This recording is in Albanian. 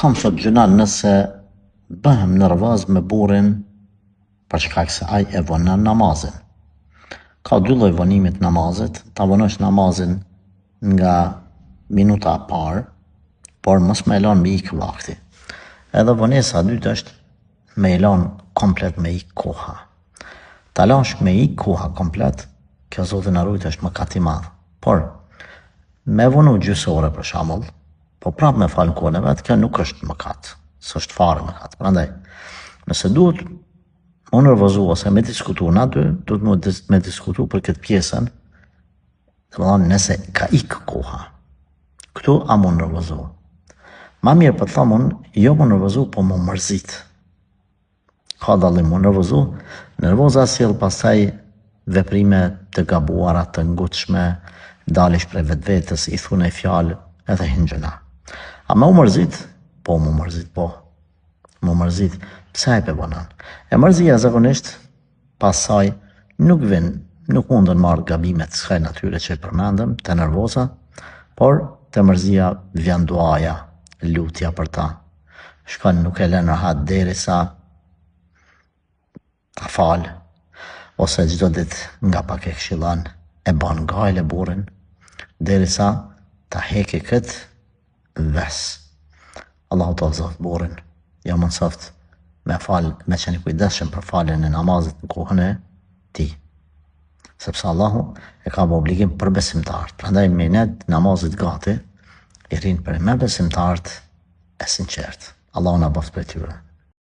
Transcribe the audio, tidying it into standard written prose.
Kam thot gjuna nëse bëhem nervoz me burrin për shkak se ai e vonon namazin. Ka dy lloj vonimit namazit, ta vonosh namazin nga minuta e parë, por mos me elon me ik vakti. Edhe vonesa e dytë është me elon komplet me ik koha. Ta lash me ik koha komplet, kjo zotin e rujt është mëkat i madh. Por me vonu gjysore për shembull, po prap me fal kohën e vet, kjo nuk është mëkat, s'është fare mëkat. Prandaj, nëse duhet më nervozu ose me diskutu në aty, duhet me diskutu për këtë pjesën, domethënë nëse ka ik koha. Këtu a më nervozu. Ma mirë për të thamë unë, jo më nervozu, po më mërzit. Ka dallim më nervozu. Nervoza sjell pastaj veprime të gabuara, të ngutshme, dalish prej vetvetes, i thunej fjalë edhe hingjëna. A më mërzit? Po më mërzit, po. Më mërzit. Pse e pëvonon? E mërzia zakonisht pas saj nuk mundën marrë gabimet s'kaj natyre që i përmendëm, të nervoza, por të mërzia vjen duaja, lutja për ta. Shkon nuk e lën rahat derisa ta fal, ose çdo ditë nga pak e këshillon, e ban gajle burrin, derisa ta heki këtë ves. Allahu ta zot burrin, ja më soft me qenë kujdesshëm për faljen e namazit në kohën e tij. Sepse Allahu e ka obligim për besimtarët. Prandaj me net namazit gati, i rinë për me besimtarët e sinqert. Allahu na bëft për tyre.